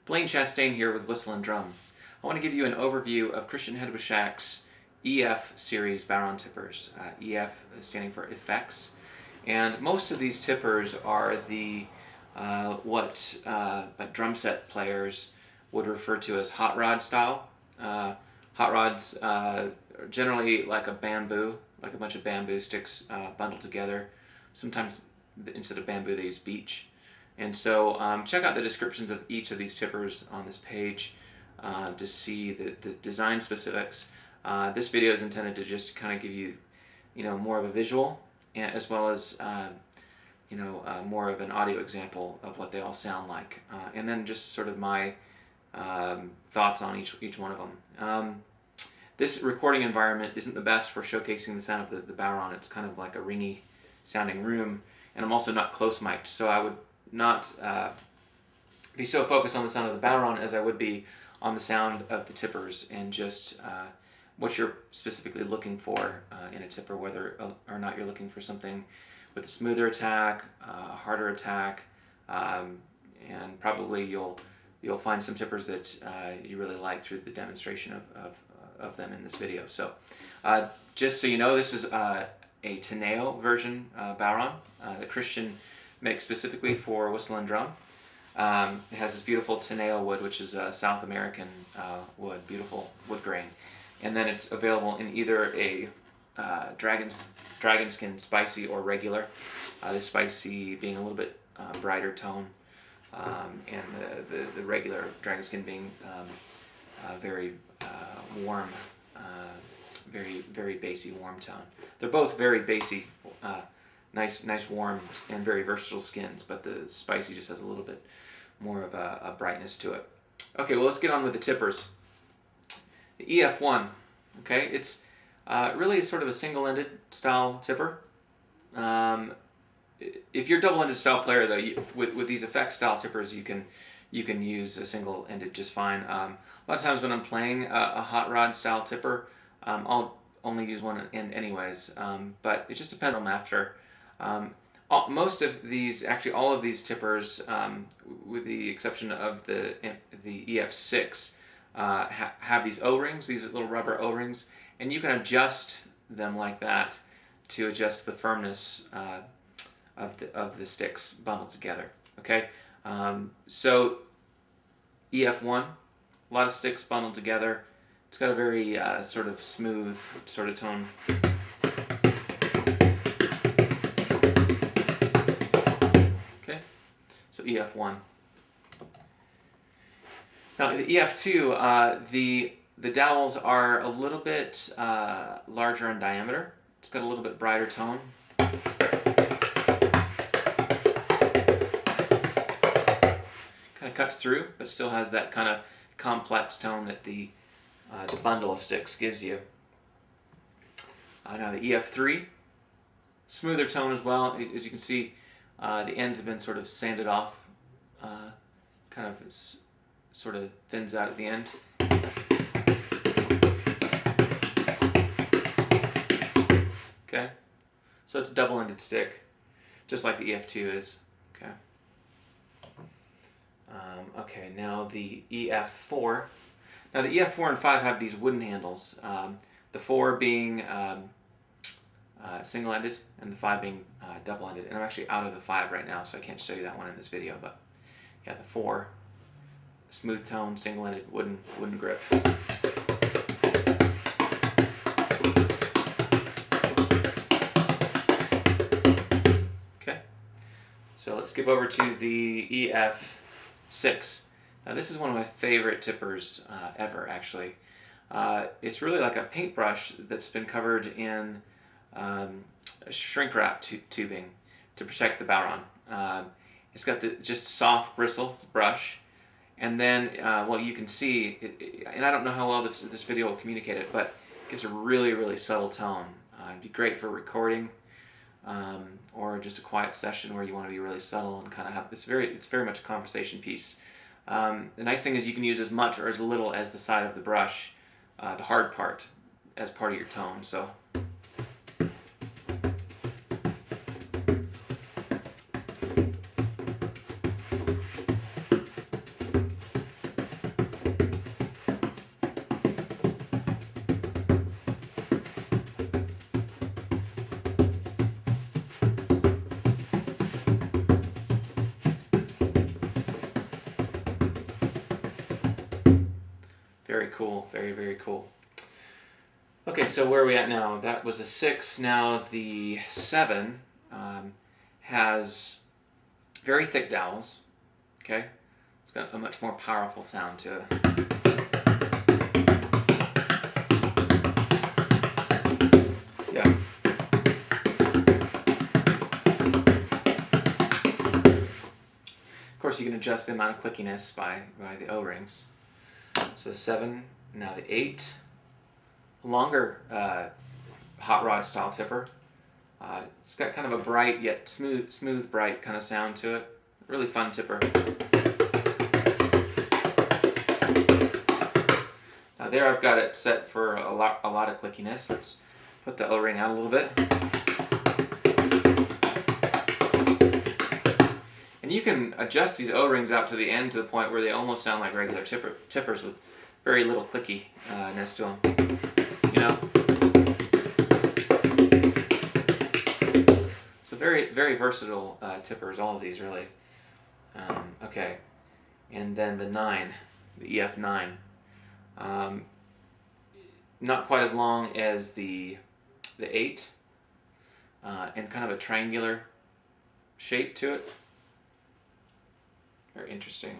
Blaine Chastain here with Whistle and Drum. I want to give you an overview of Christian Hedwitschak's EF series Bodhran tippers. EF standing for effects. And most of these tippers are the what like drum set players would refer to as hot rod style. Hot rods generally like a bamboo, like a bunch of bamboo sticks bundled together. Sometimes instead of bamboo they use beech. And so check out the descriptions of each of these tippers on this page to see the design specifics. This video is intended to just kind of give you, more of a visual, and as well as more of an audio example of what they all sound like, and then just sort of my thoughts on each one of them. This recording environment isn't the best for showcasing the sound of the Bodhran. It's kind of like a ringy sounding room, and I'm also not close mic'd, so I would not be so focused on the sound of the Bodhran as I would be on the sound of the tippers and just what you're specifically looking for in a tipper, whether or not you're looking for something with a smoother attack, a harder attack, and probably you'll find some tippers that you really like through the demonstration of them in this video. So just so you know, this is a Teneo version Bodhran that Christian makes specifically for Whistle and Drum. It has this beautiful Teneo wood, which is a South American wood, beautiful wood grain. And then it's available in either a dragon skin spicy or regular. The spicy being a little bit brighter tone, and the regular dragon skin being very warm, very bassy warm tone. They're both very bassy, nice warm and very versatile skins, but the spicy just has a little bit more of a brightness to it. Okay, well, let's get on with the tippers. The EF1, okay, it's really sort of a single-ended style tipper. If you're a double-ended style player, though, with these effect style tippers, you can use a single-ended just fine. A lot of times when I'm playing a hot rod style tipper, I'll only use one end anyways, but it just depends on what I'm after. Most of these, actually all of these tippers, with the exception of the EF6, have these O-rings, these little rubber O-rings, and you can adjust them like that to adjust the firmness of the sticks bundled together. Okay, so EF1, a lot of sticks bundled together. It's got a very sort of smooth sort of tone. Okay, so EF1. Now the EF2, the dowels are a little bit larger in diameter. It's got a little bit brighter tone. Kind of cuts through, but still has that kind of complex tone that the bundle of sticks gives you. Now the EF3, smoother tone as well. As you can see, the ends have been sort of sanded off. Kind of it's sort of thins out at the end. Okay, so it's a double-ended stick, just like the EF2 is. Okay. Okay, now the EF4. Now the EF4 and 5 have these wooden handles. The 4 being single-ended, and the 5 being double-ended. And I'm actually out of the 5 right now, so I can't show you that one in this video. But yeah, the 4, smooth tone, single-ended wooden grip. Okay, so let's skip over to the EF6. Now this is one of my favorite tippers ever, actually. It's really like a paintbrush that's been covered in shrink wrap tubing to protect the Bodhran. It's got the just soft bristle brush, and then well, you can see and I don't know how well this video will communicate it, but it gives a really subtle tone. It'd be great for recording or just a quiet session where you want to be really subtle and kind of have it's very much a conversation piece. The nice thing is you can use as much or as little as the side of the brush, the hard part, as part of your tone. So Very cool. Very, very cool. Okay, so where are we at now? That was the 6. Now the 7 has very thick dowels. Okay, it's got a much more powerful sound to it. Yeah. Of course, you can adjust the amount of clickiness by the O-rings. So the 7, now the 8. Longer hot rod style tipper. It's got kind of a bright yet smooth, bright kind of sound to it. Really fun tipper. Now there I've got it set for a lot of clickiness. Let's put the O-ring out a little bit. And you can adjust these O-rings out to the end to the point where they almost sound like regular tippers with very little clickiness to them. You know? So very, very versatile tippers, all of these really. Okay, and then the 9, the EF9. Not quite as long as the 8, and kind of a triangular shape to it. Very interesting.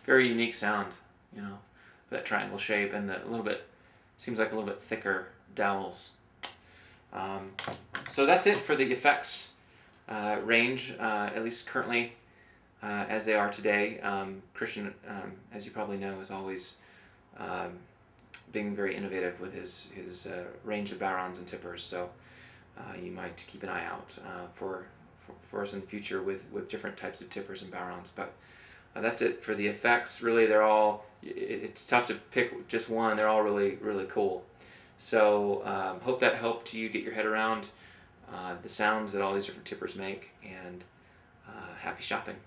Very unique sound, you know, that triangle shape and the seems like a little bit thicker dowels. So that's it for the effects range, at least currently as they are today. Christian, as you probably know, is always being very innovative with his range of barons and tippers. So you might keep an eye out for us in the future with different types of tippers and barons. But that's it for the effects. Really, they're all. It's tough to pick just one. They're all really, really cool. So hope that helped you get your head around the sounds that all these different tippers make, and happy shopping.